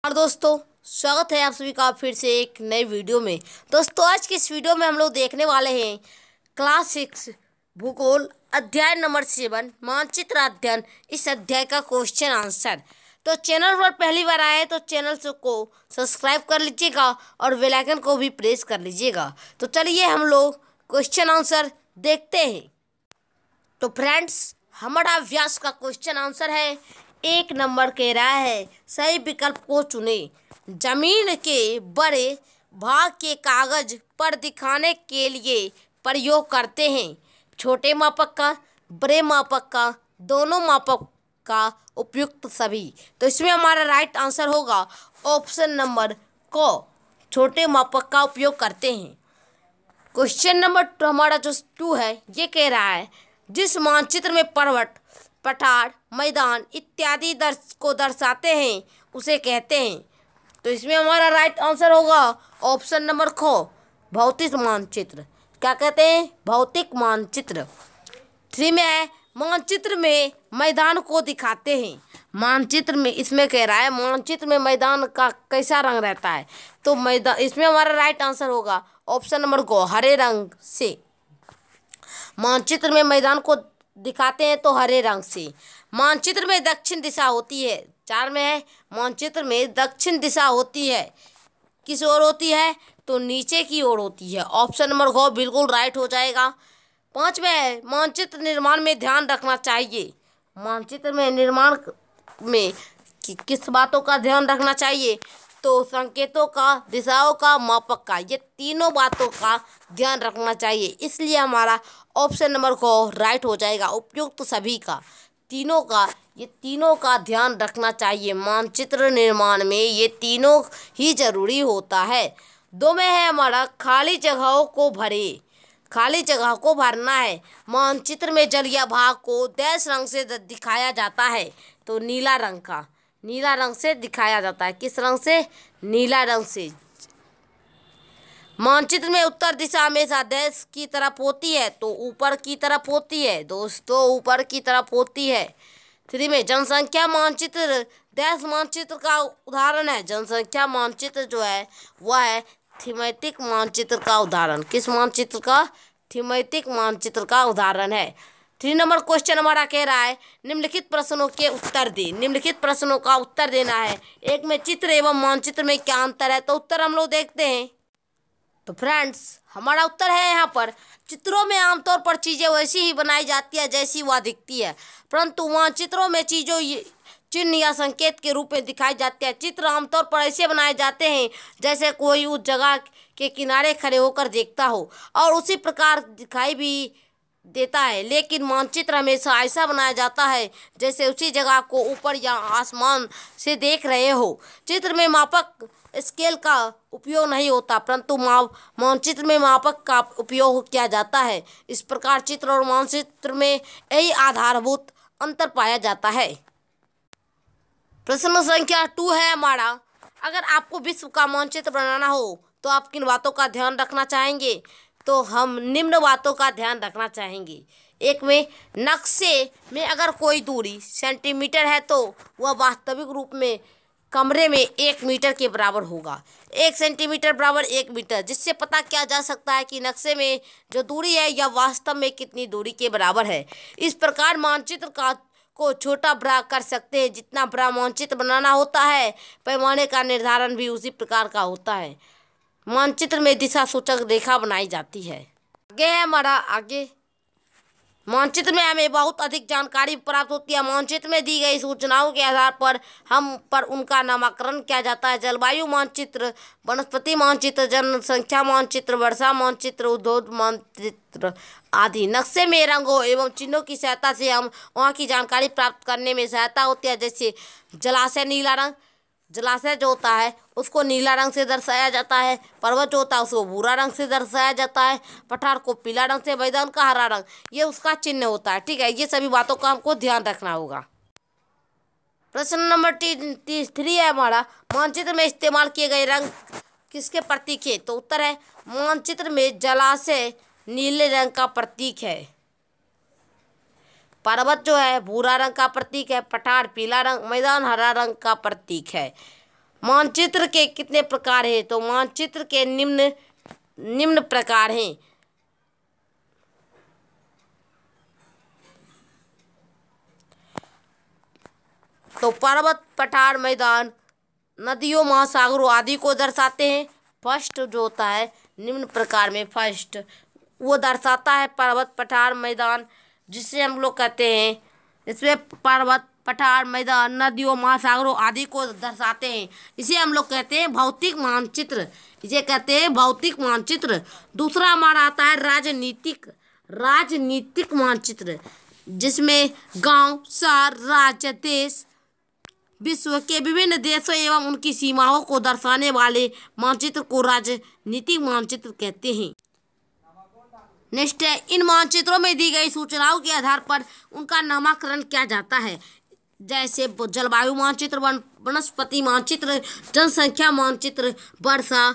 और दोस्तों, स्वागत है आप सभी का फिर से एक नई वीडियो में। दोस्तों, आज की इस वीडियो में हम लोग देखने वाले हैं क्लास 6 भूगोल अध्याय नंबर 7 मानचित्र अध्ययन, इस अध्याय का क्वेश्चन आंसर। तो चैनल पर पहली बार आए तो चैनल को सब्सक्राइब कर लीजिएगा और बेल आइकन को भी प्रेस कर लीजिएगा। तो चलिए हम लोग क्वेश्चन आंसर देखते हैं। तो फ्रेंड्स, हमारा अभ्यास का क्वेश्चन आंसर है, 1 नंबर कह रहा है सही विकल्प को चुने। जमीन के बड़े भाग के कागज पर दिखाने के लिए प्रयोग करते हैं। छोटे मापक का, बड़े मापक का, दोनों मापक का, उपयुक्त सभी। तो इसमें हमारा राइट आंसर होगा ऑप्शन नंबर को, छोटे मापक का उपयोग करते हैं। क्वेश्चन नंबर हमारा जो 2 है, ये कह रहा है जिस मानचित्र में पर्वत, पठार, मैदान इत्यादि को दर्शाते हैं उसे कहते हैं। तो इसमें हमारा राइट आंसर होगा ऑप्शन नंबर खो, भौतिक मानचित्र। क्या कहते हैं? भौतिक मानचित्र। 3 में है मानचित्र में मैदान को दिखाते हैं। मानचित्र में इसमें कह रहा है मानचित्र में मैदान का कैसा रंग रहता है। तो मैदान, इसमें हमारा राइट आंसर होगा ऑप्शन नंबर को, हरे रंग से। मानचित्र में मैदान को दिखाते हैं तो हरे रंग से। मानचित्र में दक्षिण दिशा होती है। 4 में है मानचित्र में दक्षिण दिशा होती है। किस ओर होती है? तो नीचे की ओर होती है। ऑप्शन नंबर घ बिल्कुल राइट हो जाएगा। 5 में है मानचित्र निर्माण में ध्यान रखना चाहिए। मानचित्र में निर्माण में किस बातों का ध्यान रखना चाहिए? तो संकेतों का, दिशाओं का, मापक का, ये तीनों बातों का ध्यान रखना चाहिए। इसलिए हमारा ऑप्शन नंबर को राइट हो जाएगा, उपयुक्त सभी का, तीनों का, ये तीनों का ध्यान रखना चाहिए। मानचित्र निर्माण में ये तीनों ही जरूरी होता है। 2 में है हमारा खाली जगहों को भरे। खाली जगह को भरना है। मानचित्र में जलीय भाग को डैश रंग से दिखाया जाता है। तो नीला रंग का, नीला रंग से दिखाया जाता है। किस रंग से? नीला रंग से। मानचित्र में उत्तर दिशा हमेशा देश की तरफ होती है, तो ऊपर की तरफ होती है दोस्तों, ऊपर की तरफ होती है। 3 में जनसंख्या मानचित्र देश मानचित्र का उदाहरण है। जनसंख्या मानचित्र जो है वह है थीमेटिक मानचित्र का उदाहरण। किस मानचित्र का? थीमेटिक मानचित्र का उदाहरण है। 3 नंबर क्वेश्चन हमारा कह रहा है निम्नलिखित प्रश्नों के उत्तर दे। निम्नलिखित प्रश्नों का उत्तर देना है। 1 में चित्र एवं मानचित्र में क्या अंतर है? तो उत्तर हम लोग देखते हैं। तो फ्रेंड्स, हमारा उत्तर है यहाँ पर, चित्रों में आमतौर पर चीज़ें वैसी ही बनाई जाती है जैसी वह दिखती है, परंतु मानचित्रों में चीज़ों चिन्ह या संकेत के रूप में दिखाई जाती है। चित्र आमतौर पर ऐसे बनाए जाते हैं जैसे कोई उस जगह के किनारे खड़े होकर देखता हो और उसी प्रकार दिखाई भी देता है। लेकिन मानचित्र हमेशा ऐसा बनाया जाता है जैसे उसी जगह को ऊपर या आसमान से देख रहे हो। चित्र में मापक स्केल का उपयोग नहीं होता, परंतु मानचित्र में मापक का उपयोग किया जाता है। इस प्रकार चित्र और मानचित्र में यही आधारभूत अंतर पाया जाता है। प्रश्न संख्या 2 है हमारा, अगर आपको विश्व का मानचित्र बनाना हो तो आप किन बातों का ध्यान रखना चाहेंगे? तो हम निम्न बातों का ध्यान रखना चाहेंगे। 1 में नक्शे में अगर कोई दूरी सेंटीमीटर है तो वह वास्तविक रूप में कमरे में 1 मीटर के बराबर होगा। 1 सेंटीमीटर बराबर 1 मीटर, जिससे पता किया जा सकता है कि नक्शे में जो दूरी है यह वास्तव में कितनी दूरी के बराबर है। इस प्रकार मानचित्र को छोटा बड़ा कर सकते हैं। जितना बड़ा मानचित्र बनाना होता है, पैमाने का निर्धारण भी उसी प्रकार का होता है। मानचित्र में दिशा सूचक रेखा बनाई जाती है। आगे है हमारा, आगे मानचित्र में हमें बहुत अधिक जानकारी प्राप्त होती है। मानचित्र में दी गई सूचनाओं के आधार पर उनका नामकरण किया जाता है। जलवायु मानचित्र, वनस्पति मानचित्र, जनसंख्या मानचित्र, वर्षा मानचित्र, उद्योग मानचित्र आदि। नक्शे में रंगों एवं चिन्हों की सहायता से हम वहाँ की जानकारी प्राप्त करने में सहायता होती है। जैसे जलाशय, नीला रंग, जलाशय जो होता है उसको नीला रंग से दर्शाया जाता है। पर्वत जो होता है उसको भूरा रंग से दर्शाया जाता है। पठार को पीला रंग से, मैदान का हरा रंग, ये उसका चिन्ह होता है। ठीक है, ये सभी बातों का हमको ध्यान रखना होगा। प्रश्न नंबर 3 है हमारा, मानचित्र में इस्तेमाल किए गए रंग किसके प्रतीक है? तो उत्तर है मानचित्र में जलाशय नीले रंग का प्रतीक है। पर्वत जो है भूरा रंग का प्रतीक है, पठार पीला रंग, मैदान हरा रंग का प्रतीक है। मानचित्र के कितने प्रकार हैं? तो मानचित्र के निम्न प्रकार हैं। तो पर्वत, पठार, मैदान, नदियों, महासागरों आदि को दर्शाते हैं। फर्स्ट जो होता है निम्न प्रकार में, फर्स्ट वो दर्शाता है पर्वत, पठार, मैदान, जिसे हम लोग कहते हैं, इसमें पर्वत, पठार, मैदान, नदियों, महासागरों आदि को दर्शाते हैं। इसे हम लोग कहते हैं भौतिक मानचित्र, इसे कहते हैं भौतिक मानचित्र। दूसरा हमारा आता है राजनीतिक मानचित्र, जिसमें गांव, शहर, राज्य, देश, विश्व के विभिन्न देशों एवं उनकी सीमाओं को दर्शाने वाले मानचित्र को राजनीतिक मानचित्र कहते हैं। नेक्स्ट है, इन मानचित्रों में दी गई सूचनाओं के आधार पर उनका नामकरण किया जाता है, जैसे जलवायु मानचित्र, वनस्पति मानचित्र, जनसंख्या मानचित्र, वर्षा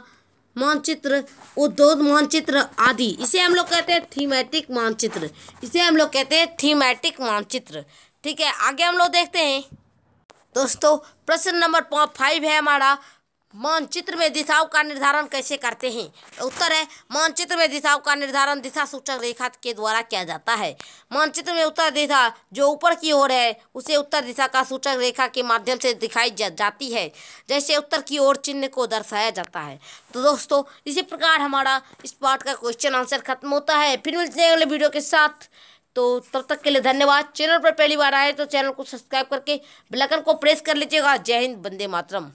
मानचित्र, उद्योग मानचित्र आदि। इसे हम लोग कहते हैं थीमेटिक मानचित्र, ठीक है। आगे हम लोग देखते हैं दोस्तों, प्रश्न नंबर 5 है हमारा, मानचित्र में दिशाओं का निर्धारण कैसे करते हैं? उत्तर है, मानचित्र में दिशाओं का निर्धारण दिशा सूचक रेखा के द्वारा किया जाता है। मानचित्र में उत्तर दिशा जो ऊपर की ओर है उसे उत्तर दिशा का सूचक रेखा के माध्यम से दिखाई जाती है, जैसे उत्तर की ओर चिन्ह को दर्शाया जाता है। तो दोस्तों, इसी प्रकार हमारा इस पार्ट का क्वेश्चन आंसर खत्म होता है। फिर मिलते हैं अगले वीडियो के साथ, तो तब तक के लिए धन्यवाद। चैनल पर पहली बार आए तो चैनल को सब्सक्राइब करके बेल आइकन को प्रेस कर लीजिएगा। जय हिंद, वंदे मातरम।